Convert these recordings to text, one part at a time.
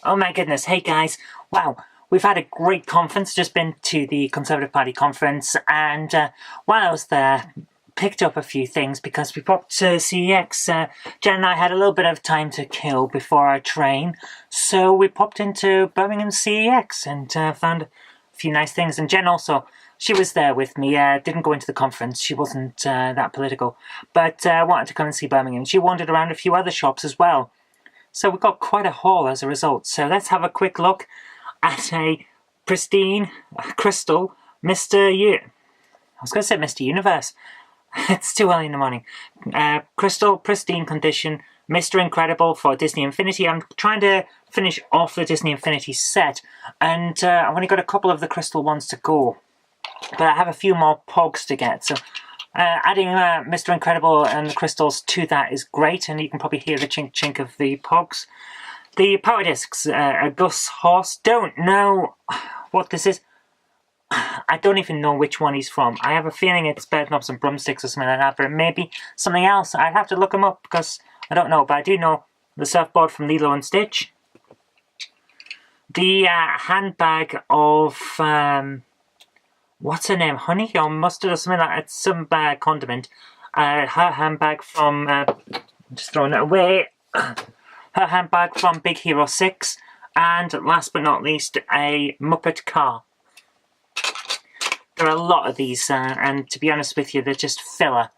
Oh my goodness, hey guys. Wow, we've had a great conference, just been to the Conservative Party conference, and while I was there, picked up a few things because we popped to CEX. Jen and I had a little bit of time to kill before our train, so we popped into Birmingham CEX and found a few nice things. And Jen also, she was there with me, didn't go into the conference, she wasn't that political, but wanted to come and see Birmingham. She wandered around a few other shops as well. So we got quite a haul as a result. So let's have a quick look at a pristine, crystal, I was going to say Mr. Universe. It's too early in the morning. Crystal, pristine condition, Mr. Incredible for Disney Infinity. I'm trying to finish off the Disney Infinity set, and I've only got a couple of the crystal ones to go. But I have a few more pogs to get, so adding Mr. Incredible and the crystals to that is great, and you can probably hear the chink chink of the pogs. The power discs, a Gus Horse. Don't know what this is. I don't even know which one he's from. I have a feeling it's Bed Knobs and Broomsticks or something like that, but it may be something else. I'd have to look them up because I don't know, but I do know the surfboard from Lilo and Stitch. The handbag of what's her name? Honey or mustard or something like that. It's some condiment. Her handbag from just throwing it away. Her handbag from Big Hero 6, and last but not least, a Muppet car. There are a lot of these, and to be honest with you, they're just filler.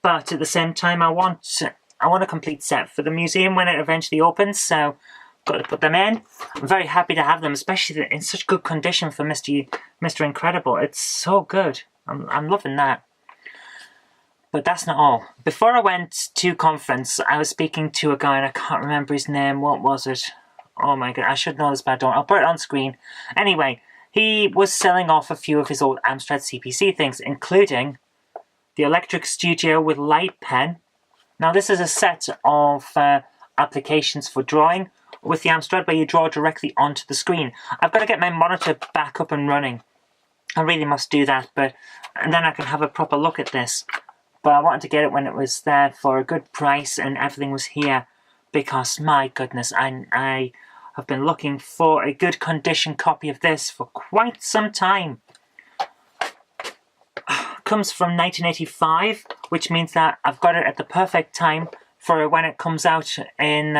But at the same time, I want a complete set for the museum when it eventually opens, so got to put them in. I'm very happy to have them, especially in such good condition for Mr. Incredible. It's so good. I'm loving that. But that's not all. Before I went to conference, I was speaking to a guy, and I can't remember his name. What was it? Oh my god, I should know this, but I don't. I'll put it on screen. Anyway, he was selling off a few of his old Amstrad CPC things, including the Electric Studio with Light Pen. Now, this is a set of applications for drawing with the Amstrad where you draw directly onto the screen. I've got to get my monitor back up and running. I really must do that, and then I can have a proper look at this. But I wanted to get it when it was there for a good price and everything was here, because my goodness, I have been looking for a good condition copy of this for quite some time. Comes from 1985, which means that I've got it at the perfect time for when it comes out in...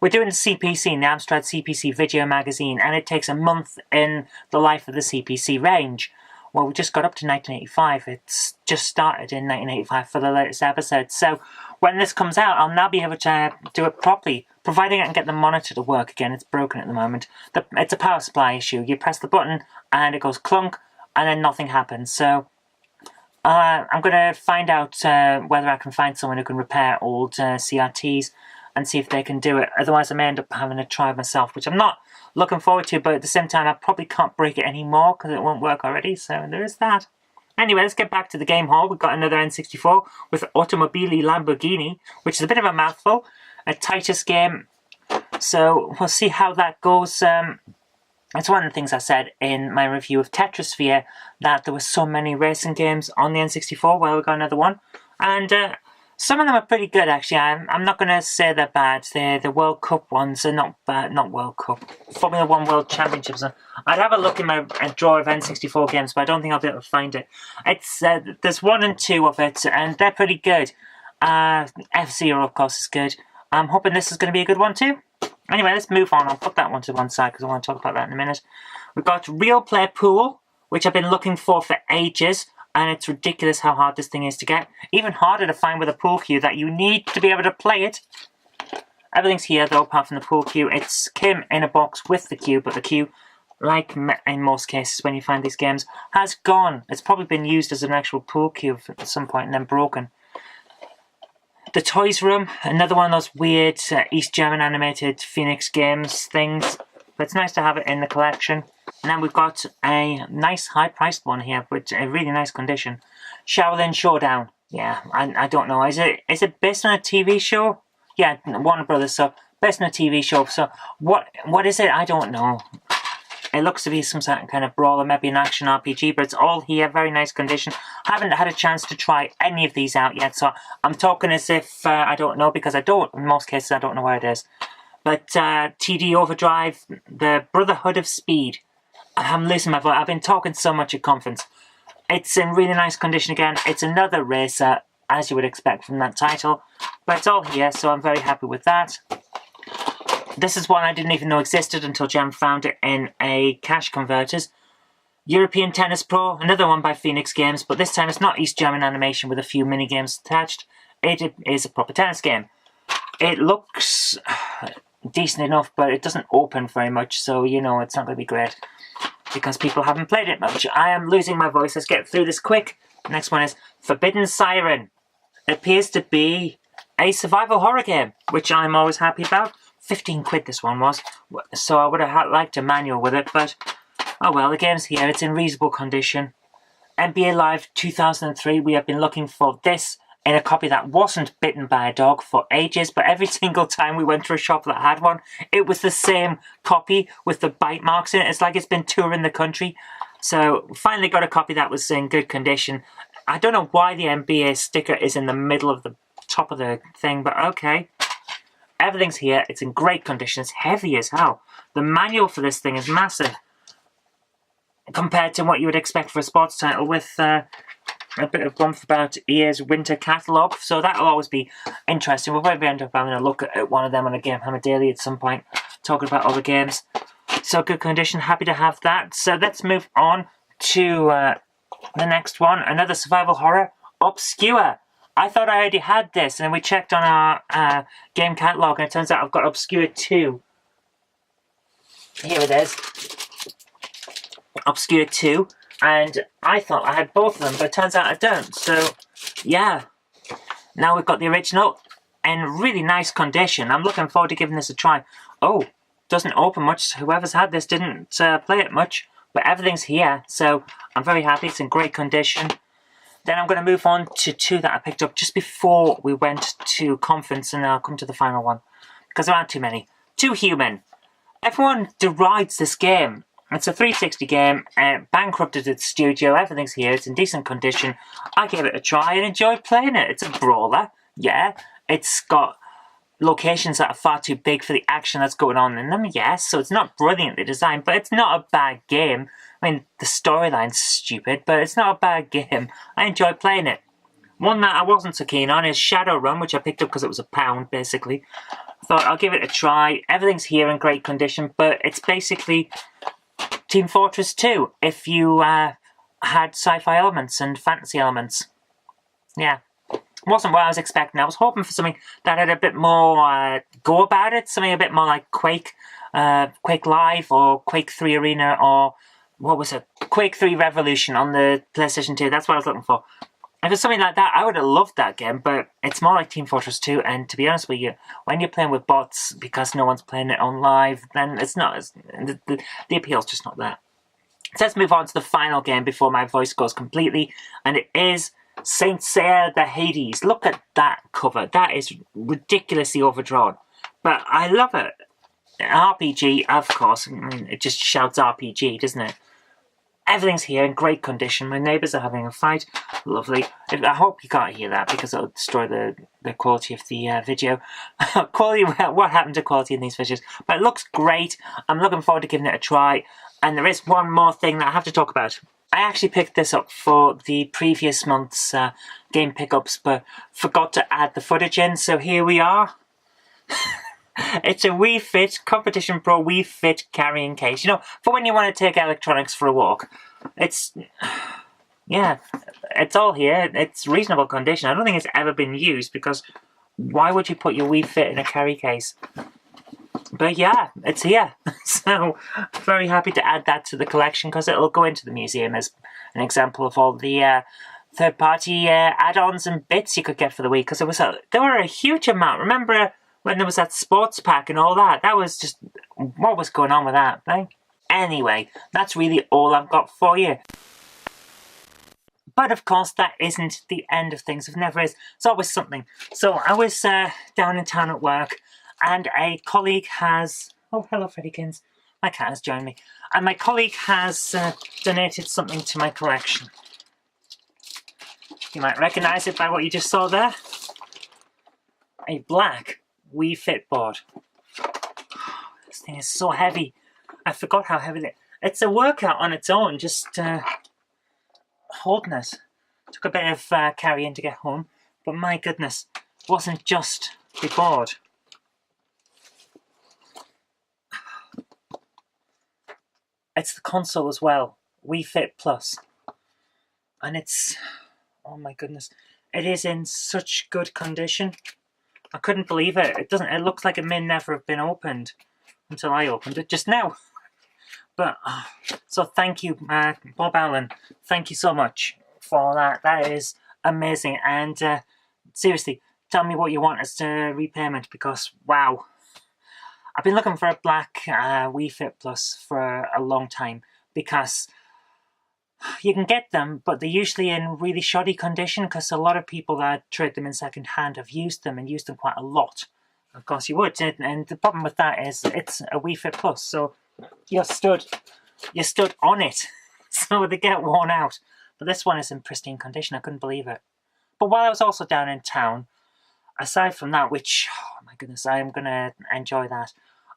we're doing the CPC, the Amstrad CPC video magazine, and it takes a month in the life of the CPC range. Well, we just got up to 1985. It's just started in 1985 for the latest episode. So when this comes out, I'll now be able to do it properly, providing I can get the monitor to work again. It's broken at the moment. It's a power supply issue. You press the button and it goes clunk, and then nothing happens. So I'm going to find out whether I can find someone who can repair old CRTs and see if they can do it. Otherwise, I may end up having to try myself, which I'm not looking forward to, but at the same time, I probably can't break it anymore because it won't work already, so there is that. Anyway, let's get back to the game hall. We've got another N64 with AUTOMOBILI LAMBORGHINI, which is a bit of a mouthful, a Titus game, so we'll see how that goes. It's one of the things I said in my review of Tetrasphere, that there were so many racing games on the N64. Well, we've got another one, and some of them are pretty good, actually. I'm not going to say they're bad. The World Cup ones are not bad. Not World Cup. Formula 1 World Championships. I'd have a look in my drawer of N64 games, but I don't think I'll be able to find it. It's there's 1 and 2 of it, and they're pretty good. F-Zero, of course, is good. I'm hoping this is going to be a good one, too. Anyway, let's move on. I'll put that one to one side, because I want to talk about that in a minute. We've got Real Play Pool, which I've been looking for ages. And it's ridiculous how hard this thing is to get. Even harder to find with a pool cue that you need to be able to play it. Everything's here though, apart from the pool cue. It came in a box with the cue, but the cue, like in most cases when you find these games, has gone. It's probably been used as an actual pool cue at some point and then broken. The Toys Room, another one of those weird East German animated Phoenix Games things. But it's nice to have it in the collection. And then we've got a nice high-priced one here, with a really nice condition. SHOWDOWN Showdown. Yeah, I don't know. Is it based on a TV show? Yeah, Warner Brothers, so based on a TV show. So what is it? I don't know. It looks to be some kind of brawler, maybe an action RPG, but it's all here, very nice condition. I haven't had a chance to try any of these out yet, so I'm talking as if I don't know, because I don't, in most cases, I don't know where it is. But TD Overdrive, the Brotherhood of Speed. I'm losing my voice. I've been talking so much at conference. It's in really nice condition again. It's another racer, as you would expect from that title. But it's all here, so I'm very happy with that. This is one I didn't even know existed until Jem found it in a cash converters. European Tennis Pro, another one by Phoenix Games, but this time it's not East German animation with a few mini games attached. It is a proper tennis game. It looks decent enough, but it doesn't open very much, so you know it's not going to be great because people haven't played it much. I am losing my voice. Let's get through this quick. Next one is Forbidden Siren. It appears to be a survival horror game, which I'm always happy about. 15 quid this one was, so I would have liked a manual with it, but oh well, the game's here. It's in reasonable condition. NBA Live 2003, we have been looking for this in a copy that wasn't bitten by a dog for ages, but every single time we went to a shop that had one, it was the same copy with the bite marks in it. It's like it's been touring the country. So finally got a copy that was in good condition. I don't know why the NBA sticker is in the middle of the top of the thing, but okay. Everything's here. It's in great condition. It's heavy as hell. The manual for this thing is massive compared to what you would expect for a sports title, with a bit of bump about EA's winter catalogue. So that'll always be interesting. We'll probably end up having a look at one of them on a Game Hammer Daily at some point, talking about other games. So good condition. Happy to have that. So let's move on to the next one. Another survival horror, Obscure. I thought I already had this, and then we checked on our game catalogue, and it turns out I've got Obscure 2. Here it is. Obscure 2. And I thought I had both of them, but it turns out I don't. So, yeah. Now we've got the original in really nice condition. I'm looking forward to giving this a try. Oh, doesn't open much. Whoever's had this didn't play it much, but everything's here. So, I'm very happy. It's in great condition. Then I'm going to move on to two that I picked up just before we went to conference, and I'll come to the final one, because there aren't too many. Too Human. Everyone derides this game. It's a 360 game, bankrupted its studio, everything's here, it's in decent condition. I gave it a try and enjoyed playing it. It's a brawler, yeah. It's got locations that are far too big for the action that's going on in them, yes. So it's not brilliantly designed, but it's not a bad game. I mean, the storyline's stupid, but it's not a bad game. I enjoyed playing it. One that I wasn't so keen on is Shadowrun, which I picked up because it was £1, basically. I thought I'll give it a try. Everything's here in great condition, but it's basically Team Fortress 2, if you had sci-fi elements and fantasy elements. Yeah. Wasn't what I was expecting. I was hoping for something that had a bit more go about it, something a bit more like Quake, Quake Live, or Quake 3 Arena, or what was it? Quake 3 Revolution on the PlayStation 2. That's what I was looking for. If it was something like that, I would have loved that game, but it's more like Team Fortress 2, and to be honest with you, when you're playing with bots, because no one's playing it on live, then it's not, the appeal's just not there. So let's move on to the final game before my voice goes completely, and it is Saint Seiya the Hades. Look at that cover. That is ridiculously overdrawn, but I love it. RPG, of course. I mean, it just shouts RPG, doesn't it? Everything's here in great condition. My neighbours are having a fight. Lovely. I hope you can't hear that because it'll destroy the quality of the video. Quality, what happened to quality in these videos? But it looks great. I'm looking forward to giving it a try. And there is one more thing that I have to talk about. I actually picked this up for the previous month's game pickups, but forgot to add the footage in. So here we are. It's a Wii Fit Competition Pro Wii Fit carrying case. You know, for when you want to take electronics for a walk. It's, yeah, it's all here. It's reasonable condition. I don't think it's ever been used because why would you put your Wii Fit in a carry case? But yeah, it's here. So, very happy to add that to the collection because it'll go into the museum as an example of all the third-party add-ons and bits you could get for the Wii. Because there were a huge amount. Remember when there was that sports pack and all that? That was just, what was going on with that, right? Anyway, that's really all I've got for you. But of course, that isn't the end of things. It never is. It's always something. So I was down in town at work, and a colleague has... Oh, hello, Freddykins. My cat has joined me. And my colleague has donated something to my collection. You might recognise it by what you just saw there. A black Wii Fit board. thing is so heavy. I forgot how heavy it is. It's a workout on its own, just holding it. Took a bit of carrying to get home, but my goodness, it wasn't just the board. It's the console as well, Wii Fit Plus, and it's, oh my goodness, it is in such good condition. I couldn't believe it. It looks like it may never have been opened until I opened it just now. But so thank you, Bob Allen. Thank you so much for that. That is amazing. And seriously, tell me what you want as repayment, because wow, I've been looking for a black Wii Fit Plus for a long time, because you can get them, but they're usually in really shoddy condition, because a lot of people that trade them in second hand have used them, and used them quite a lot. Of course you would, and the problem with that is it's a Wii Fit Plus, so you're stood on it, so they get worn out. But this one is in pristine condition. I couldn't believe it. But while I was also down in town, aside from that, which, oh my goodness, I am going to enjoy that,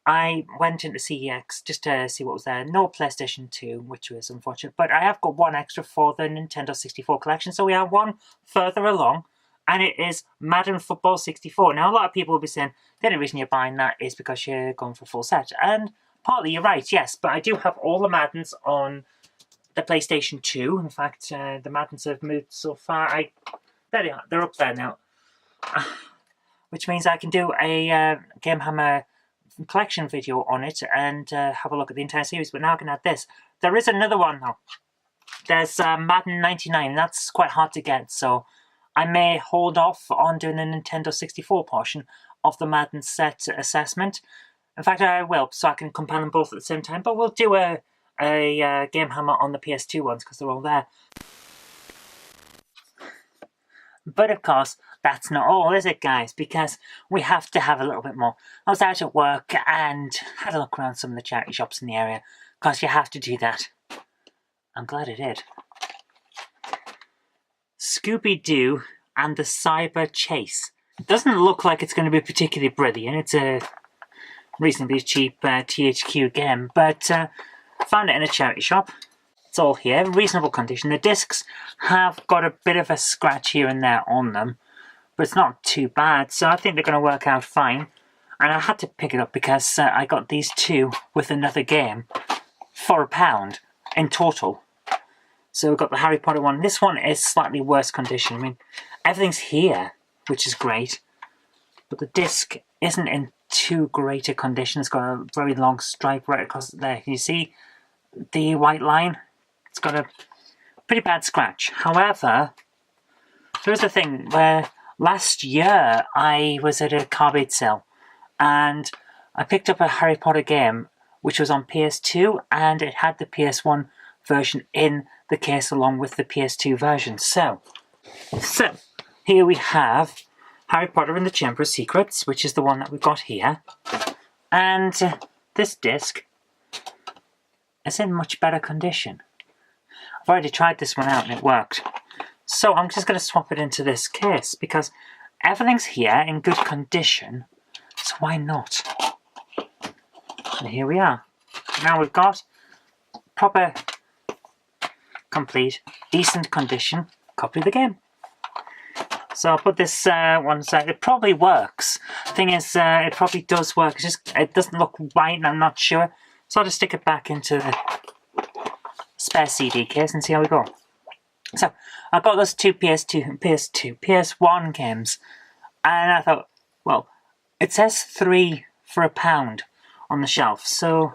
I went into CEX just to see what was there. No PlayStation 2, which was unfortunate, but I have got one extra for the Nintendo 64 collection, so we are one further along, and it is Madden Football 64. Now, a lot of people will be saying the only reason you're buying that is because you're going for a full set, and partly you're right, yes, but I do have all the Maddens on the PlayStation 2. In fact, the Maddens have moved so far. There they are. They're up there now. Which means I can do a Game Hammer collection video on it and have a look at the entire series. But now I can add this. There is another one though. There's Madden 99. That's quite hard to get, so I may hold off on doing the Nintendo 64 portion of the Madden set assessment. In fact, I will, so I can compare them both at the same time. But we'll do a Game Hammer on the PS2 ones, because they're all there. But of course, that's not all, is it, guys? Because we have to have a little bit more. I was out at work and had a look around some of the charity shops in the area, because you have to do that. I'm glad I did. Scooby-Doo and the Cyber Chase. It doesn't look like it's going to be particularly brilliant. It's a reasonably cheap THQ game, but found it in a charity shop. It's all here, reasonable condition. The discs have got a bit of a scratch here and there on them, but it's not too bad, so I think they're going to work out fine. And I had to pick it up because I got these two with another game for £1 in total. So we've got the Harry Potter one. This one is slightly worse condition. I mean, everything's here, which is great, but the disc isn't in too great a condition. It's got a very long stripe right across there. Can you see the white line? It's got a pretty bad scratch. However, there's a thing where last year I was at a car bait sale and I picked up a Harry Potter game which was on PS2, and it had the PS1 version in the case along with the PS2 version. So here we have Harry Potter and the Chamber of Secrets, which is the one that we've got here, and this disc is in much better condition. I've already tried this one out and it worked. So I'm just going to swap it into this case because everything's here in good condition, so why not? And here we are. Now we've got proper, complete, decent condition copy of the game. So I'll put this one aside. It probably works. The thing is, it probably does work. It's just, it doesn't look right and I'm not sure. So I'll just stick it back into the spare CD case and see how we go. So I got those two PS1 games, and I thought, well, it says 3 for £1 on the shelf, so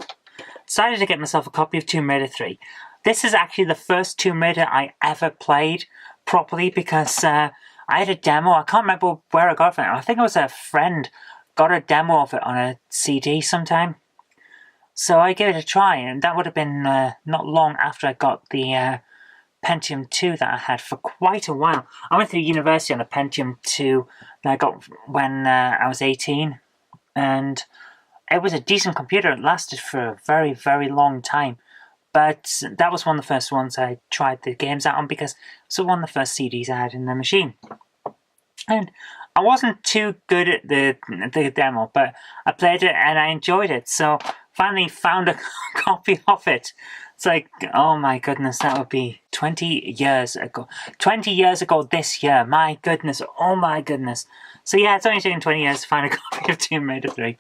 decided to get myself a copy of Tomb Raider 3. This is actually the first Tomb Raider I ever played properly because I had a demo. I can't remember where I got it from. I think it was a friend got a demo of it on a CD sometime. So I gave it a try, and that would have been not long after I got the Pentium 2 that I had for quite a while. I went through university on a Pentium 2 that I got when I was 18, and it was a decent computer. It lasted for a very, very long time. But that was one of the first ones I tried the games out on because it was one of the first CDs I had in the machine. And I wasn't too good at the demo, but I played it and I enjoyed it. So finally found a copy of it. It's like, oh my goodness, that would be 20 years ago. 20 years ago this year. My goodness, oh my goodness. So yeah, it's only taken 20 years to find a copy of Tomb Raider 3.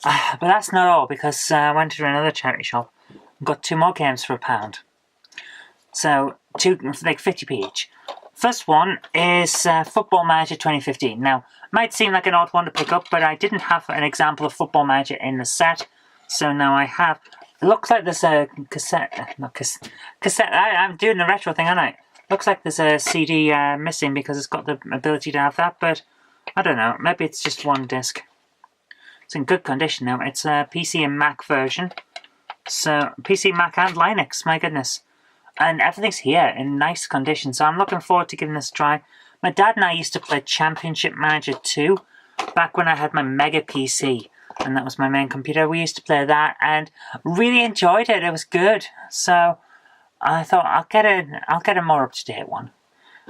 But that's not all, because I went to another charity shop and got 2 more games for £1. So, like 50p each. First one is Football Manager 2015. Now, might seem like an odd one to pick up, but I didn't have an example of Football Manager in the set. So now I have. It looks like there's a cassette. Not cassette. I'm doing the retro thing, aren't I? Looks like there's a CD missing because it's got the ability to have that, but I don't know. Maybe it's just one disc. It's in good condition now. It's a PC and Mac version. So, PC, Mac and Linux, my goodness. And everything's here in nice condition, so I'm looking forward to giving this a try. My dad and I used to play Championship Manager 2 back when I had my Mega PC. And that was my main computer. We used to play that and really enjoyed it. It was good. So I thought I'll get a more up-to-date one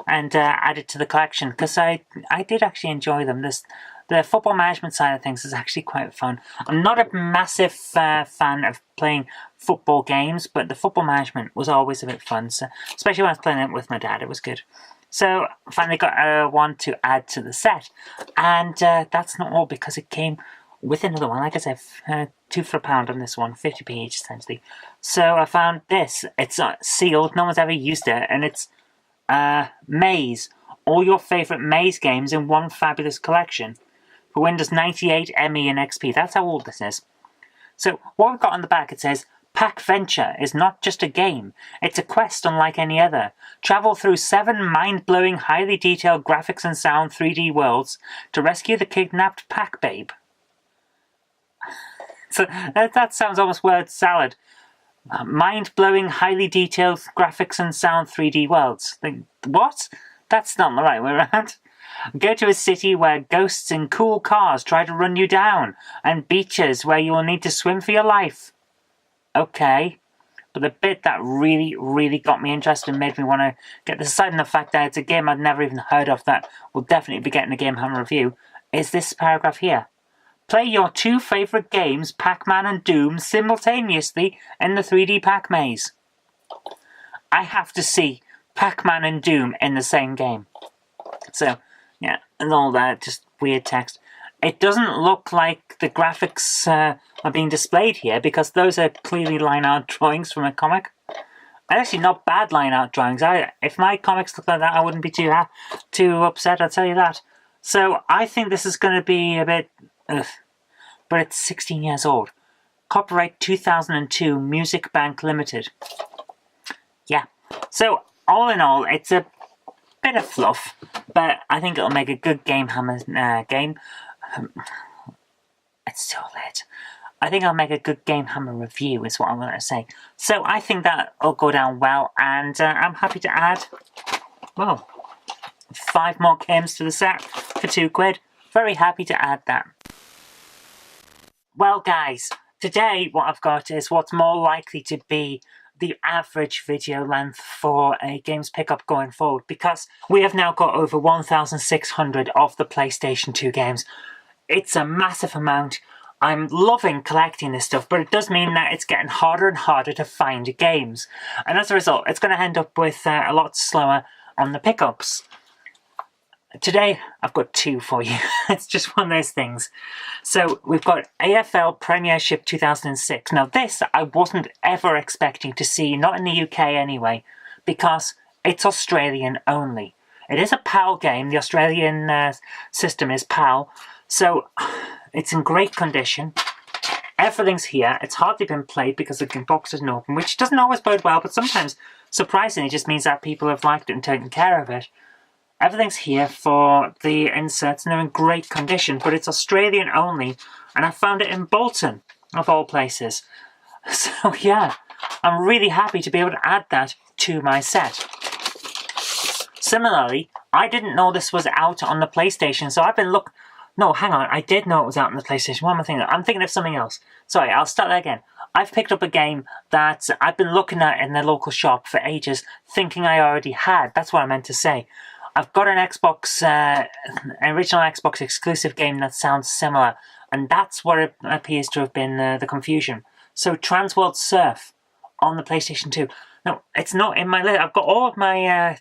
and add it to the collection, because I did actually enjoy them. The football management side of things is actually quite fun. I'm not a massive fan of playing football games, but the football management was always a bit fun. So, especially when I was playing it with my dad, it was good. So finally got one to add to the set, and that's not all, because it came with another one. Like I said, 2 for £1 on this one, 50p each essentially. So I found this. It's sealed. No one's ever used it, and it's Maze. All your favourite Maze games in one fabulous collection for Windows 98, ME, and XP. That's how old this is. So what we've got on the back, it says, Pack Venture is not just a game, it's a quest unlike any other. Travel through 7 mind-blowing, highly detailed graphics and sound 3D worlds to rescue the kidnapped Pack Babe. So that sounds almost word salad. Mind-blowing, highly detailed graphics and sound 3D worlds. Like, what? That's not the right way around. Go to a city where ghosts in cool cars try to run you down, and beaches where you will need to swim for your life. Okay. But the bit that really, really got me interested and made me want to get this aside, and the fact that it's a game I'd never even heard of that will definitely be getting a Game Hammer review, is this paragraph here. Play your 2 favourite games, Pac-Man and Doom, simultaneously in the 3D Pac Maze. I have to see Pac-Man and Doom in the same game. So, yeah, and all that, just weird text. It doesn't look like the graphics are being displayed here, because those are clearly line art drawings from a comic. And actually not bad line art drawings. If my comics looked like that, I wouldn't be too upset, I'll tell you that. So I think this is going to be a bit... Ugh. But it's 16 years old. Copyright 2002, Music Bank Limited. Yeah. So, all in all, it's a bit of fluff, but I think it'll make a good Game Hammer game. It's too late. I think I'll make a good Game Hammer review, is what I'm going to say. So, I think that'll go down well, and I'm happy to add, well, 5 more games to the set for £2. Very happy to add that. Well guys, today what I've got is what's more likely to be the average video length for a games pickup going forward, because we have now got over 1,600 of the PlayStation 2 games. It's a massive amount. I'm loving collecting this stuff, but it does mean that it's getting harder and harder to find games. And as a result, it's going to end up with a lot slower on the pickups. Today, I've got 2 for you. It's just one of those things. So, we've got AFL Premiership 2006. Now, this I wasn't ever expecting to see, not in the UK anyway, because it's Australian only. It is a PAL game. The Australian system is PAL. So, it's in great condition. Everything's here. It's hardly been played because the box isn't open, which doesn't always bode well, but sometimes, surprisingly, just means that people have liked it and taken care of it. Everything's here for the inserts, and they're in great condition, but it's Australian only, and I found it in Bolton, of all places. So yeah, I'm really happy to be able to add that to my set. Similarly, I didn't know this was out on the PlayStation, so I've been No, hang on, I did know it was out on the PlayStation. What am I thinking? I'm thinking of something else. Sorry, I'll start that again. I've picked up a game that I've been looking at in the local shop for ages, thinking I already had. That's what I meant to say. I've got an Xbox, an original Xbox exclusive game that sounds similar, and that's what it appears to have been the confusion. So TRANSWORLD Surf on the PlayStation 2. No, it's not in my list. I've got all of my,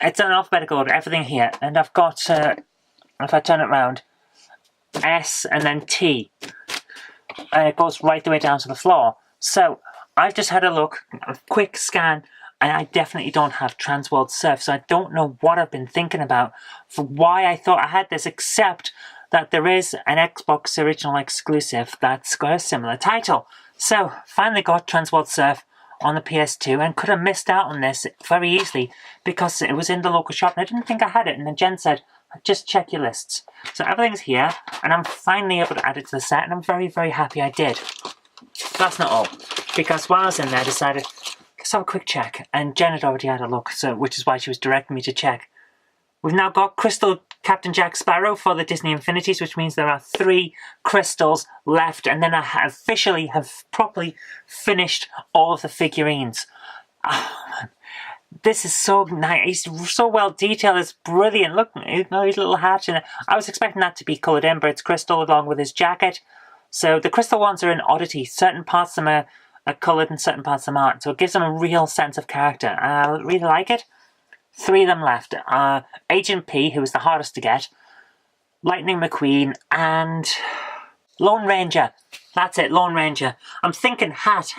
it's in alphabetical order, everything here, and I've got, if I turn it around, S and then T, and it goes right the way down to the floor. So I've just had a look, a quick scan, and I definitely don't have TRANSWORLD Surf, so I don't know what I've been thinking about for why I thought I had this, except that there is an Xbox original exclusive that's got a similar title. So, finally got TRANSWORLD Surf on the PS2, and could have missed out on this very easily because it was in the local shop and I didn't think I had it, and then Jen said, just check your lists. So everything's here, and I'm finally able to add it to the set, and I'm very, very happy I did. That's not all, because while I was in there I decided, let's have a quick check, and Jen had already had a look, so which is why she was directing me to check. We've now got Crystal Captain Jack Sparrow for the Disney Infinities, which means there are 3 crystals left, and then I officially have properly finished all of the figurines. Oh, man. This is so nice. He's so well detailed. It's brilliant. Look, his little hat. And I was expecting that to be coloured in, but it's crystal along with his jacket. So the crystal ones are an oddity. Certain parts of them are coloured and certain parts of them aren't. So it gives them a real sense of character. And I really like it. 3 of them left. Agent P, who was the hardest to get. Lightning McQueen and Lone Ranger. That's it, Lone Ranger. I'm thinking hat.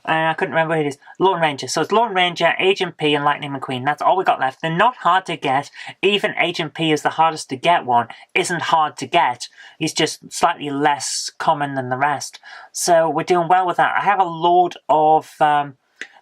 I couldn't remember what it is. Lone Ranger. So it's Lone Ranger, Agent P, and Lightning McQueen. That's all we got left. They're not hard to get. Even Agent P is the hardest to get one. Isn't hard to get. He's just slightly less common than the rest. So we're doing well with that. I have a load of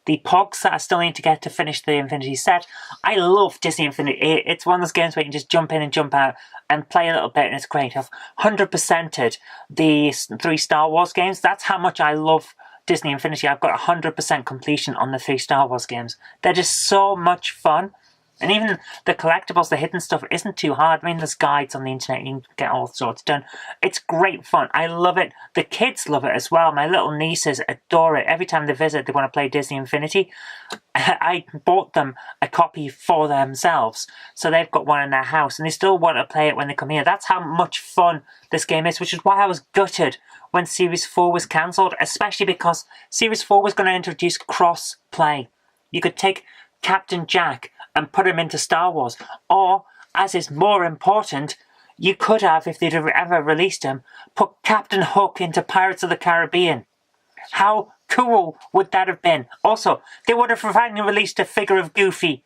the Pogs that I still need to get to finish the Infinity set. I love Disney Infinity. It's one of those games where you can just jump in and jump out and play a little bit, and it's great. I've 100%ed the 3 Star Wars games. That's how much I love Disney Infinity. I've got 100% completion on the 3 Star Wars games. They're just so much fun. And even the collectibles, the hidden stuff, isn't too hard. I mean, there's guides on the internet, you can get all sorts done. It's great fun. I love it. The kids love it as well. My little nieces adore it. Every time they visit, they want to play Disney Infinity. I bought them a copy for themselves. So they've got one in their house, and they still want to play it when they come here. That's how much fun this game is, which is why I was gutted when Series 4 was cancelled, especially because Series 4 was going to introduce cross-play. You could take Captain Jack and put him into Star Wars, or, as is more important, you could have, if they'd ever released him, put Captain Hook into Pirates of the Caribbean. How cool would that have been? Also, they would have finally released a figure of Goofy.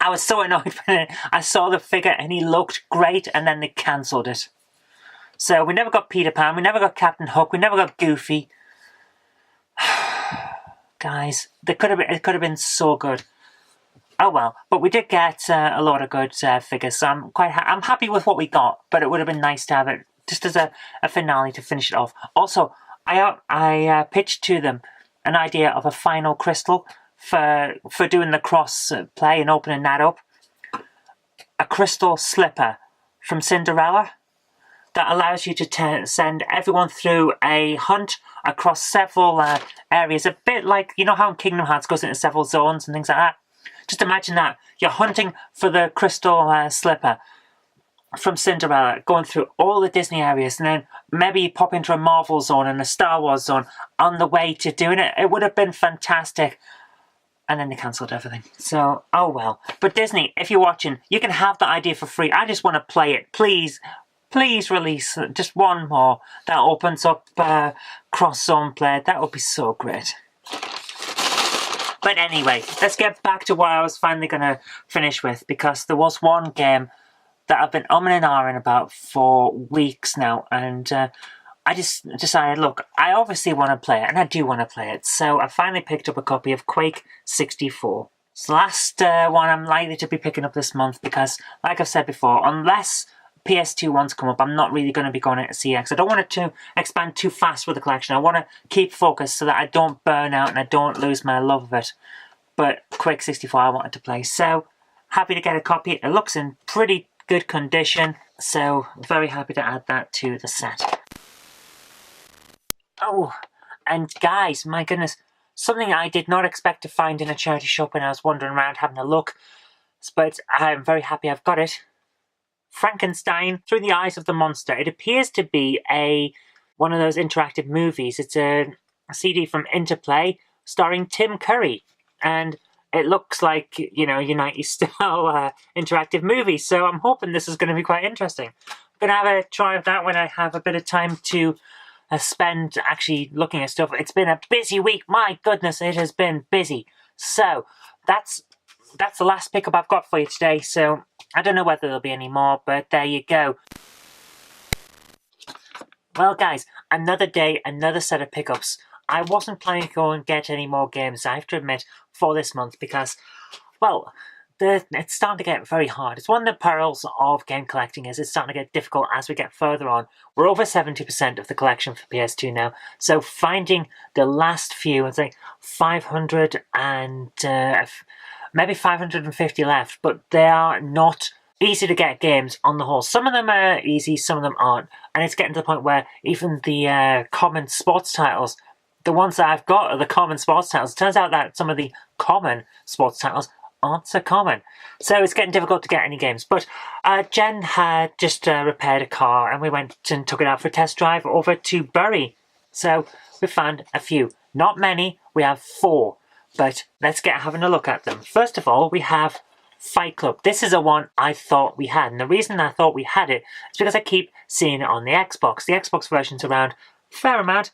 I was so annoyed when I saw the figure and he looked great, and then they cancelled it. So we never got Peter Pan, we never got Captain Hook, we never got Goofy. Guys, it could have been so good. Oh well, but we did get a lot of good figures, so I'm happy with what we got, but it would have been nice to have it just as a finale to finish it off. Also, I pitched to them an idea of a final crystal for doing the cross play and opening that up. A crystal slipper from Cinderella that allows you to send everyone through a hunt across several areas. A bit like, you know how Kingdom Hearts goes into several zones and things like that? Just imagine that. You're hunting for the crystal slipper from Cinderella, going through all the Disney areas, and then maybe you pop into a Marvel zone and a Star Wars zone on the way to doing it. It would have been fantastic. And then they cancelled everything. So, oh well. But Disney, if you're watching, you can have the idea for free. I just want to play it. Please release just one more that opens up cross-zone play. That would be so great. But anyway, let's get back to what I was finally going to finish with, because there was one game that I've been umming and ahhing about for weeks now, and I just decided, look, I obviously want to play it, and I do want to play it, so I finally picked up a copy of Quake 64. It's the last one I'm likely to be picking up this month, because, like I've said before, unless PS2 ones come up, I'm not really going to be going into CX. I don't want it to expand too fast with the collection. I want to keep focused so that I don't burn out and I don't lose my love of it. But Quake 64 I wanted to play, so happy to get a copy. It looks in pretty good condition, so very happy to add that to the set. Oh, and guys, my goodness, something I did not expect to find in a charity shop when I was wandering around having a look. but I'm very happy I've got it. Frankenstein Through the Eyes of the Monster. It appears to be one of those interactive movies. It's a CD from Interplay starring Tim Curry, and it looks like, you know, United style interactive movie, so I'm hoping this is going to be quite interesting. I'm going to have a try of that when I have a bit of time to spend actually looking at stuff. It's been a busy week, my goodness, it has been busy. So that's the last pickup I've got for you today, so I don't know whether there'll be any more, but there you go. Well guys, another day, another set of pickups. I wasn't planning to go and get any more games, I have to admit, for this month because, well, it's starting to get very hard. It's one of the perils of game collecting is it's starting to get difficult as we get further on. We're over 70% of the collection for PS2 now, so finding the last few, it's like 500 and maybe 550 left, but they are not easy to get games on the whole. Some of them are easy, some of them aren't, and it's getting to the point where even the common sports titles, the ones that I've got are the common sports titles. It turns out that some of the common sports titles aren't so common, so it's getting difficult to get any games. But Jen had just repaired a car, and we went and took it out for a test drive over to Bury. So we found a few, not many. We have 4, but let's get having a look at them. First of all, we have Fight Club. This is a one I thought we had, and the reason I thought we had it is because I keep seeing it on the Xbox. The Xbox version's around a fair amount.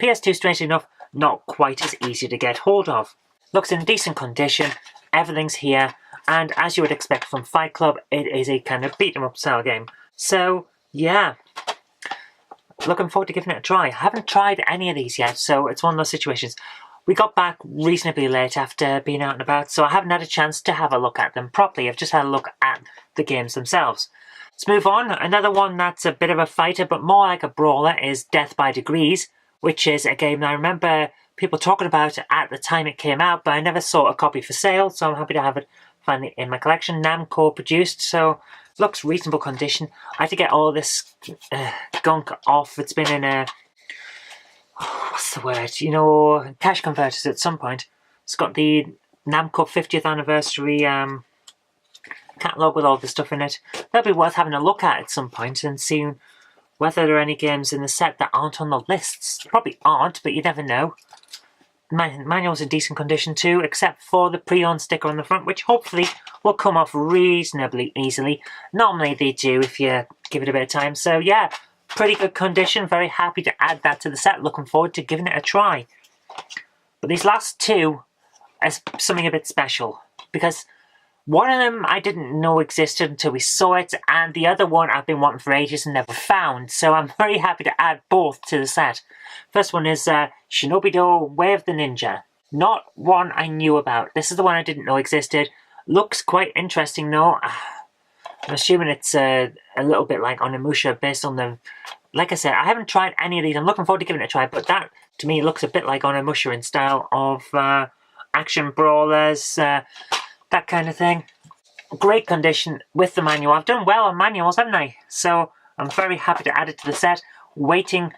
PS2, strangely enough, not quite as easy to get hold of. Looks in decent condition, everything's here, and as you would expect from Fight Club, it is a kind of beat-em-up style game. So, yeah, looking forward to giving it a try. I haven't tried any of these yet, so it's one of those situations. We got back reasonably late after being out and about, so I haven't had a chance to have a look at them properly. I've just had a look at the games themselves. Let's move on. Another one that's a bit of a fighter, but more like a brawler, is Death by Degrees, which is a game that I remember people talking about at the time it came out, but I never saw a copy for sale, so I'm happy to have it finally in my collection. Namco produced, so looks reasonable condition. I had to get all this gunk off. It's been in a, what's the word, you know, cash converters at some point. It's got the Namco 50th anniversary catalogue with all the stuff in it. That'll be worth having a look at some point and seeing whether there are any games in the set that aren't on the lists. Probably aren't, but you never know. Manual's in decent condition too, except for the pre-owned sticker on the front, which hopefully will come off reasonably easily. Normally they do if you give it a bit of time. So yeah, pretty good condition. Very happy to add that to the set. Looking forward to giving it a try. But these last two are something a bit special, because one of them I didn't know existed until we saw it, and the other one I've been wanting for ages and never found, so I'm very happy to add both to the set. First one is SHINOBIDO Way of the Ninja. Not one I knew about. This is the one I didn't know existed. Looks quite interesting though. I'm assuming it's a little bit like Onimusha based on the... Like I said, I haven't tried any of these. I'm looking forward to giving it a try, but that to me looks a bit like Onimusha in style of action brawlers, that kind of thing. Great condition with the manual. I've done well on manuals, haven't I? So I'm very happy to add it to the set. Waiting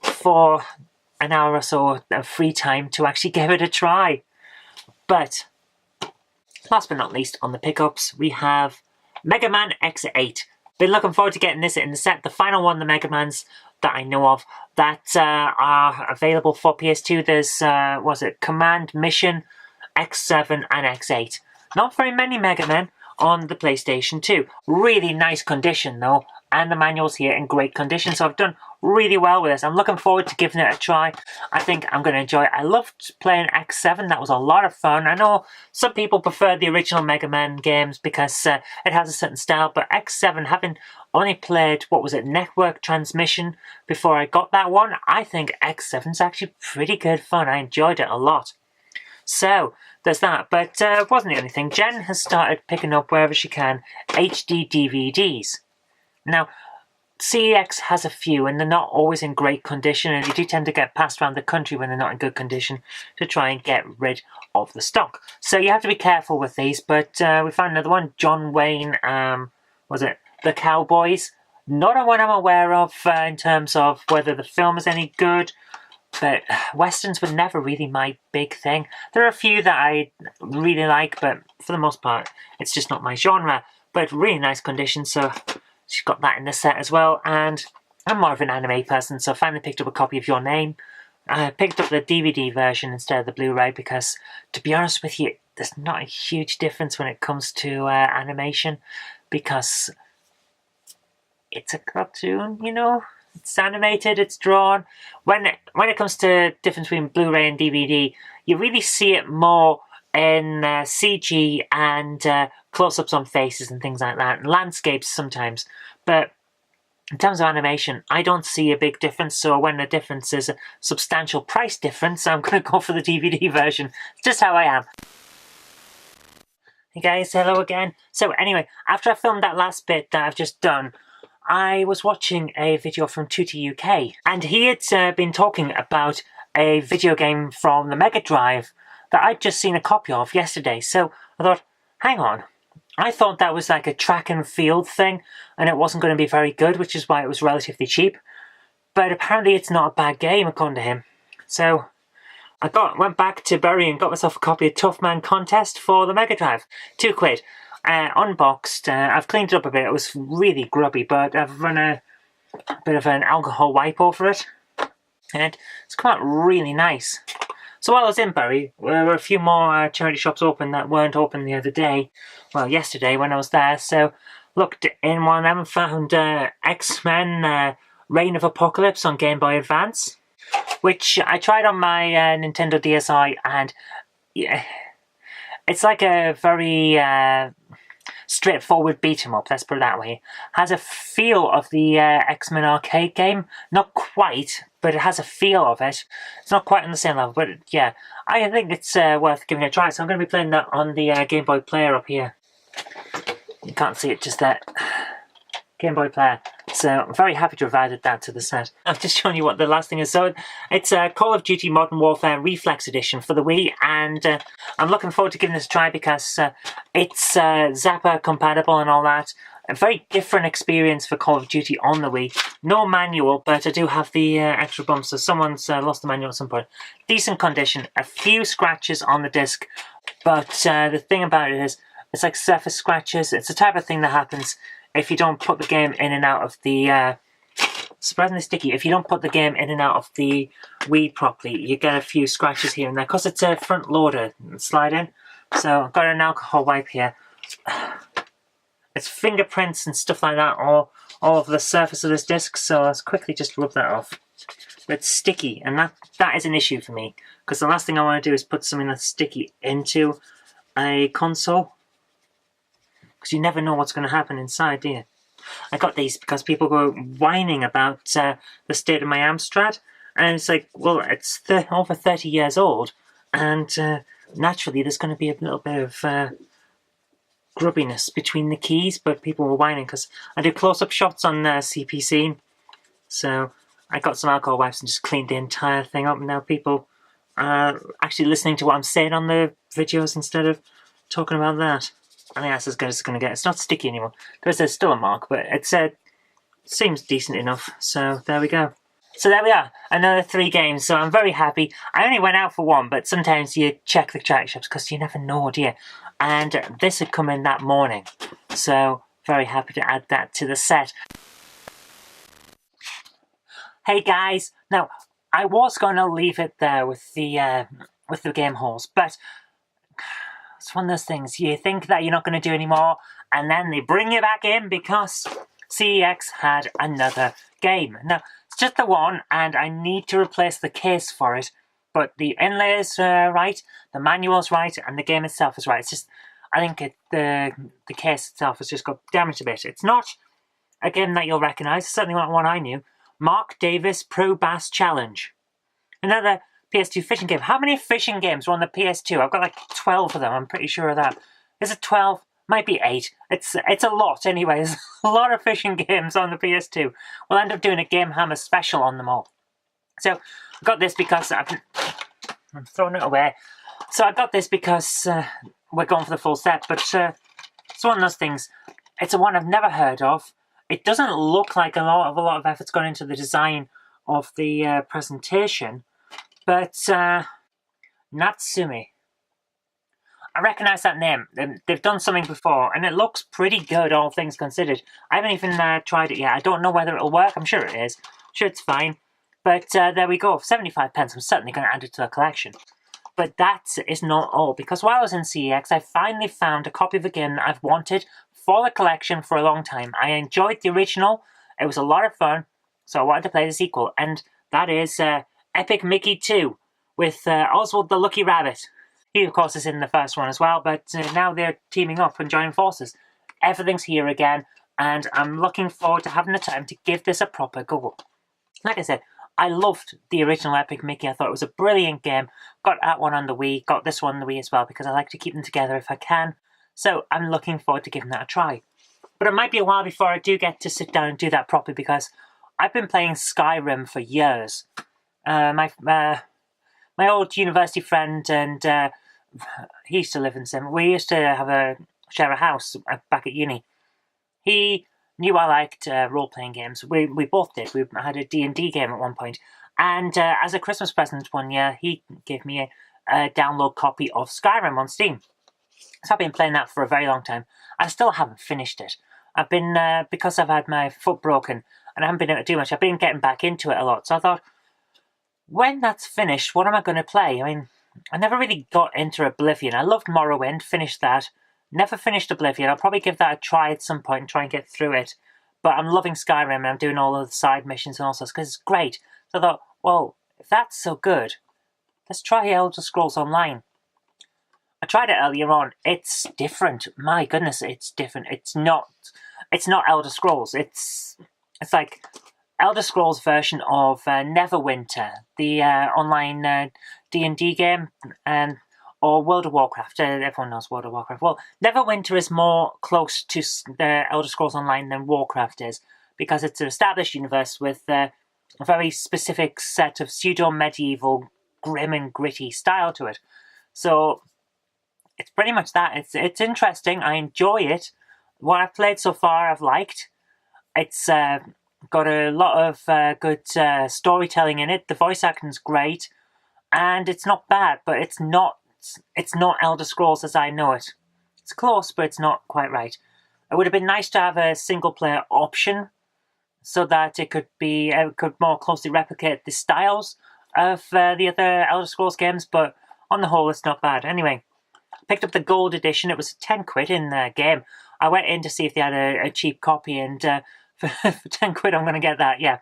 for an hour or so of free time to actually give it a try. But last but not least on the pickups, we have MEGAMAN X8. Been looking forward to getting this in the set. The final one, the MEGAMANs that I know of that are available for PS2. There's, was it Command, Mission, X7 and X8. Not very many Mega Men on the PlayStation 2. Really nice condition though, and the manual's here in great condition, so I've done really well with this. I'm looking forward to giving it a try. I think I'm going to enjoy it. I loved playing X7, that was a lot of fun. I know some people prefer the original Mega Man games because it has a certain style, but X7, having only played, what was it, Network Transmission before I got that one, I think X7's actually pretty good fun. I enjoyed it a lot. So, there's that, but it wasn't the only thing. Jen has started picking up wherever she can HD DVDs. Now, CEX has a few, and they're not always in great condition, and they do tend to get passed around the country when they're not in good condition to try and get rid of the stock. So you have to be careful with these, but we found another one, John Wayne, was it The Cowboys? Not a one I'm aware of in terms of whether the film is any good, But westerns were never really my big thing. There are a few that I really like, but for the most part, it's just not my genre. But really nice condition, so she's got that in the set as well. And I'm more of an anime person, so I finally picked up a copy of Your Name. I picked up the DVD version instead of the Blu-ray because, to be honest with you, there's not a huge difference when it comes to animation, because it's a cartoon, you know? It's animated, it's drawn. When it comes to difference between Blu-ray and DVD, you really see it more in CG and close-ups on faces and things like that, and landscapes sometimes. But in terms of animation, I don't see a big difference, so when the difference is a substantial price difference, I'm going to go for the DVD version. It's just how I am. Hey guys, hello again. So anyway, after I filmed that last bit that I've just done, I was watching a video from Tutti UK, and he had been talking about a video game from the Mega Drive that I'd just seen a copy of yesterday. So I thought, hang on, I thought that was like a track and field thing, and it wasn't going to be very good, which is why it was relatively cheap. But apparently it's not a bad game, according to him. So I went back to Bury and got myself a copy of Tough Man Contest for the Mega Drive. £2. Unboxed. I've cleaned it up a bit. It was really grubby, but I've run a bit of an alcohol wipe over it, and it's come out really nice. So while I was in Bury, there were a few more charity shops open that weren't open the other day. Well, yesterday when I was there. So looked in one of them and found X-Men Reign of Apocalypse on Game Boy Advance, which I tried on my Nintendo DSi, and yeah, it's like a very straightforward beat 'em up, let's put it that way. Has a feel of the X-Men arcade game. Not quite, but it has a feel of it. It's not quite on the same level, but yeah, I think it's worth giving it a try. So I'm going to be playing that on the Game Boy Player up here. You can't see it just there. Game Boy Player. So I'm very happy to have added that to the set. I've just shown you what the last thing is. So it's Call of Duty Modern Warfare Reflex Edition for the Wii, and I'm looking forward to giving this a try because it's Zappa compatible and all that. A very different experience for Call of Duty on the Wii. No manual, but I do have the extra bumps, so someone's lost the manual at some point. Decent condition, a few scratches on the disc, but the thing about it is, it's like surface scratches. It's the type of thing that happens if you don't put the game in and out of the, surprisingly sticky, if you don't put the game in and out of the Wii properly, you get a few scratches here and there, because it's a front loader slide in. So I've got an alcohol wipe here. It's fingerprints and stuff like that all over the surface of this disc, so let's quickly just rub that off. But it's sticky, and that is an issue for me, because the last thing I want to do is put something that's sticky into a console, because you never know what's going to happen inside, do you? I got these because people were whining about the state of my Amstrad, and it's like, well, it's over 30 years old, and naturally there's going to be a little bit of grubbiness between the keys, but people were whining because I do close-up shots on CPC, so I got some alcohol wipes and just cleaned the entire thing up, and now people are actually listening to what I'm saying on the videos instead of talking about that. I think that's as good as it's going to get. It's not sticky anymore. There's still a mark, but it seems decent enough. So there we go. So there we are. Another 3 games. So I'm very happy. I only went out for one, but sometimes you check the charity shops because you never know, do you? And this had come in that morning. So very happy to add that to the set. Hey guys. Now, I was going to leave it there with the game hauls, but it's one of those things, you think that you're not going to do anymore, and then they bring you back in because CEX had another game. Now, it's just the one, and I need to replace the case for it, but the inlay is right, the manual's right, and the game itself is right. It's just, I think the case itself has just got damaged a bit. It's not a game that you'll recognise, it's certainly not one I knew. Mark Davis Pro Bass Challenge. Another PS2 fishing game. How many fishing games are on the PS2? I've got like 12 of them, I'm pretty sure of that. Is it 12? Might be 8. It's a lot anyway. There's a lot of fishing games on the PS2. We'll end up doing a Game Hammer special on them all. So, I got this because I'm throwing it away. So I got this because we're going for the full set, but it's one of those things. It's a one I've never heard of. It doesn't look like a lot of effort's gone into the design of the presentation, But, Natsumi. I recognise that name. They've done something before, and it looks pretty good, all things considered. I haven't even tried it yet. I don't know whether it'll work. I'm sure it is. I'm sure it's fine. But there we go. 75 pence. I'm certainly going to add it to a collection. But that is not all, because while I was in CEX, I finally found a copy of a game that I've wanted for the collection for a long time. I enjoyed the original. It was a lot of fun, so I wanted to play the sequel. And that is Epic Mickey 2 with Oswald the Lucky Rabbit. He, of course, is in the first one as well, but now they're teaming up and joining forces. Everything's here again, and I'm looking forward to having the time to give this a proper go. Like I said, I loved the original Epic Mickey. I thought it was a brilliant game. Got that one on the Wii, got this one on the Wii as well, because I like to keep them together if I can. So I'm looking forward to giving that a try. But it might be a while before I do get to sit down and do that properly, because I've been playing Skyrim for years. My old university friend, and he used to live in Sim. We used to share a house back at uni. He knew I liked role-playing games. We both did. We had a D&D game at one point. And as a Christmas present one year, he gave me a download copy of Skyrim on Steam. So I've been playing that for a very long time. I still haven't finished it. I've been, because I've had my foot broken and I haven't been able to do much, I've been getting back into it a lot. So I thought, when that's finished, what am I going to play? I mean, I never really got into Oblivion. I loved Morrowind, finished that. Never finished Oblivion. I'll probably give that a try at some point and try and get through it. But I'm loving Skyrim and I'm doing all of the side missions and all sorts because it's great. So I thought, well, if that's so good, let's try Elder Scrolls Online. I tried it earlier on. It's different. My goodness, it's different. It's not Elder Scrolls. It's like Elder Scrolls version of Neverwinter, the online D&D game, or World of Warcraft. Everyone knows World of Warcraft. Well, Neverwinter is more close to the Elder Scrolls Online than Warcraft is, because it's an established universe with a very specific set of pseudo-medieval, grim and gritty style to it. So it's pretty much that. It's interesting. I enjoy it. What I've played so far, I've liked. It's got a lot of good storytelling in it. The voice acting's great, and it's not bad. But it's not Elder Scrolls as I know it. It's close, but it's not quite right. It would have been nice to have a single-player option, so that it could more closely replicate the styles of the other Elder Scrolls games. But on the whole, it's not bad. Anyway, I picked up the gold edition. It was 10 quid in the game. I went in to see if they had a cheap copy, and for 10 quid I'm going to get that, yeah.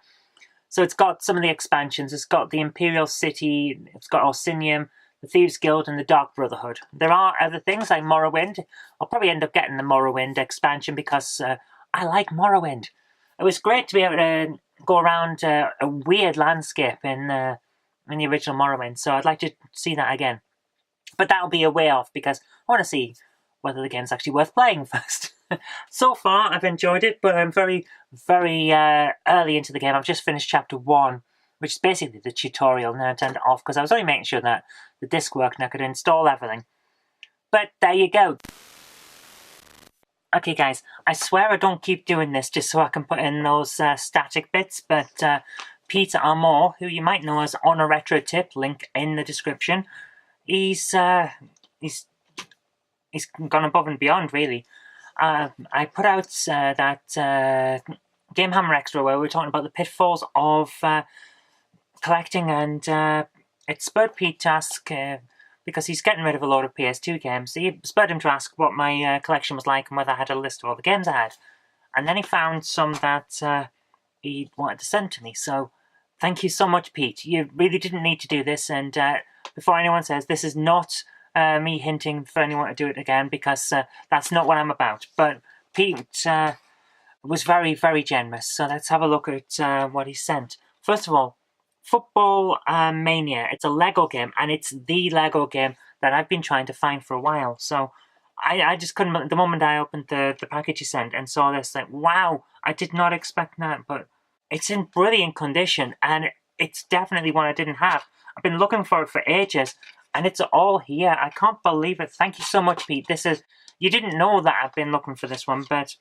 So it's got some of the expansions. It's got the Imperial City, it's got Orsinium, the Thieves Guild, and the Dark Brotherhood. There are other things like Morrowind. I'll probably end up getting the Morrowind expansion because I like Morrowind. It was great to be able to go around a weird landscape in the original Morrowind, so I'd like to see that again. But that'll be a way off because I want to see whether the game's actually worth playing first. So far, I've enjoyed it, but I'm very, very early into the game. I've just finished Chapter 1, which is basically the tutorial, and I turned it off because I was only making sure that the disc worked and I could install everything. But there you go. Okay, guys, I swear I don't keep doing this just so I can put in those static bits, but Peter Armour, who you might know as On a Retro Tip, link in the description, he's gone above and beyond, really. I put out that Game Hammer Extra where we were talking about the pitfalls of collecting, and it spurred Pete to ask, because he's getting rid of a lot of PS2 games, so he spurred him to ask what my collection was like and whether I had a list of all the games I had. And then he found some that he wanted to send to me, so thank you so much, Pete. You really didn't need to do this, and before anyone says, this is not me hinting for anyone to do it again, because that's not what I'm about. But Pete was very, very generous, so let's have a look at what he sent. First of all, Football Mania. It's a Lego game, and it's the Lego game that I've been trying to find for a while. So I just couldn't, the moment I opened the package he sent and saw this, like, wow, I did not expect that, but it's in brilliant condition, and it's definitely one I didn't have. I've been looking for it for ages, and it's all here. I can't believe it. Thank you so much, Pete. You didn't know that I've been looking for this one, but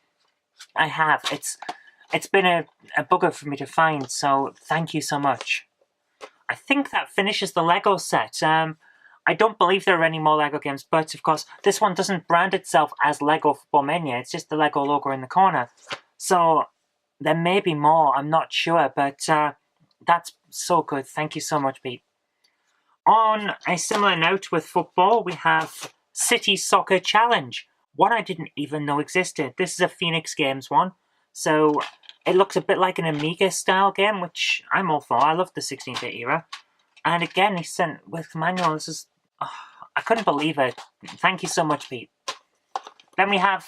I have. It's been a bugger for me to find, so thank you so much. I think that finishes the Lego set. I don't believe there are any more Lego games, but of course, this one doesn't brand itself as Lego Football Mania. It's just the Lego logo in the corner. So there may be more, I'm not sure, but that's so good. Thank you so much, Pete. On a similar note with football, we have City Soccer Challenge, one I didn't even know existed. This is a Phoenix Games one, so it looks a bit like an Amiga-style game, which I'm all for. I love the 16-bit era. And again, he sent with manual. This is... Oh, I couldn't believe it. Thank you so much, Pete. Then we have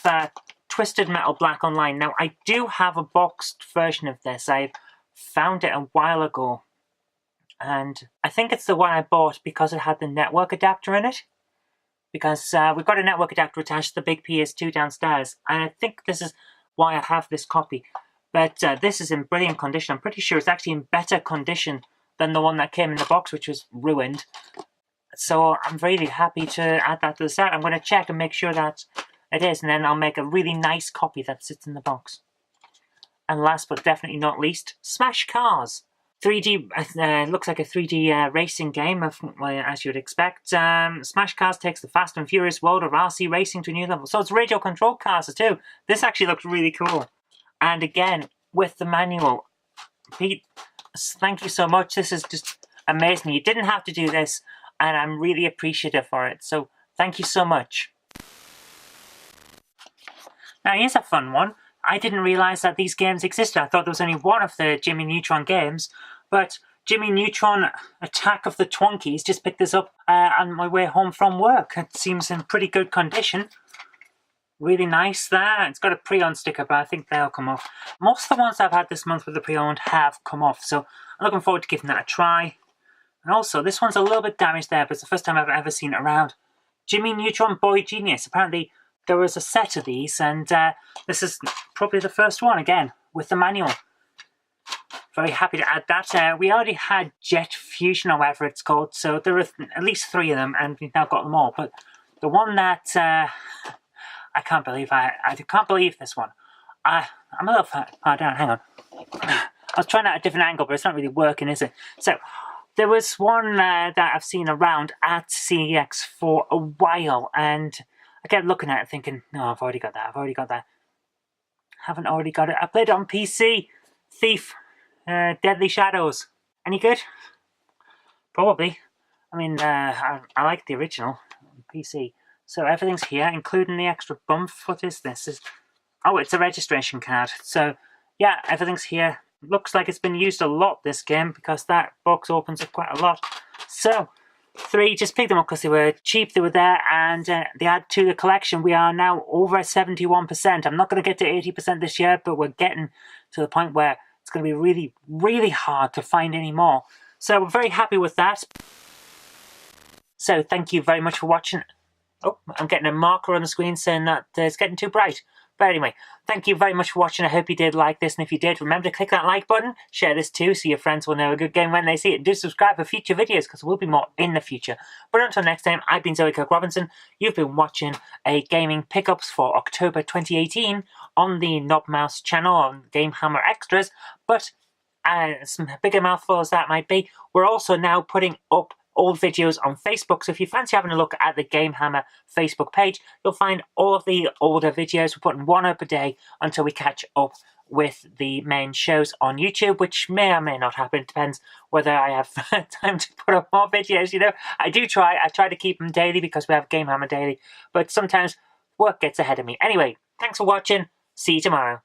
Twisted Metal Black Online. Now, I do have a boxed version of this. I found it a while ago. And I think it's the one I bought because it had the network adapter in it. Because we've got a network adapter attached to the big PS2 downstairs. And I think this is why I have this copy. But this is in brilliant condition. I'm pretty sure it's actually in better condition than the one that came in the box, which was ruined. So I'm really happy to add that to the set. I'm going to check and make sure that it is, and then I'll make a really nice copy that sits in the box. And last but definitely not least, Smash Cars. 3D, looks like a 3D racing game, as you'd expect. Smash Cars takes the fast and furious world of RC racing to a new level. So it's radio controlled cars too. This actually looks really cool. And again, with the manual, Pete, thank you so much. This is just amazing. You didn't have to do this, and I'm really appreciative for it. So thank you so much. Now here's a fun one. I didn't realise that these games existed. I thought there was only one of the Jimmy Neutron games, but Jimmy Neutron Attack of the Twonkies just picked this up on my way home from work. It seems in pretty good condition. Really nice there. It's got a pre-owned sticker, but I think they'll come off. Most of the ones I've had this month with the pre-owned have come off, so I'm looking forward to giving that a try. And also, this one's a little bit damaged there, but it's the first time I've ever seen it around. Jimmy Neutron Boy Genius. Apparently, there was a set of these, and this is probably the first one, again, with the manual. Very happy to add that. We already had Jet Fusion, or whatever it's called, so there are at least 3 of them, and we've now got them all. But the one that I can't believe, I can't believe this one. I'm a little far down, hang on. I was trying out a different angle, but it's not really working, is it? So, there was one that I've seen around at CEX for a while, and I kept looking at it thinking, no, I've already got that, I've already got that. Haven't already got it. I played it on PC. Thief. Deadly Shadows. Any good? Probably. I mean, I like the original on PC. So everything's here, including the extra bump. What is this? Oh, it's a registration card. So, yeah, everything's here. Looks like it's been used a lot, this game, because that box opens up quite a lot. So, 3, just picked them up because they were cheap, they were there, and they add to the collection. We are now over 71%. I'm not going to get to 80% this year, but we're getting to the point where it's going to be really, really hard to find any more. So we're very happy with that. So thank you very much for watching. Oh, I'm getting a marker on the screen saying that it's getting too bright. But anyway, thank you very much for watching. I hope you did like this, and if you did, remember to click that like button, share this too, so your friends will know a good game when they see it, and do subscribe for future videos, because there will be more in the future. But until next time, I've been Zoe Kirk-Robinson. You've been watching a gaming pickups for October 2018 on the Knob Mouse channel on Game Hammer Extras. But some bigger mouthful as that might be, we're also now putting up old videos on Facebook, so if you fancy having a look at the Game Hammer Facebook page, you'll find all of the older videos. We're putting one up a day until we catch up with the main shows on YouTube, which may or may not happen. It depends whether I have time to put up more videos, you know. I try to keep them daily because we have Game Hammer daily, but sometimes work gets ahead of me. Anyway, thanks for watching. See you tomorrow.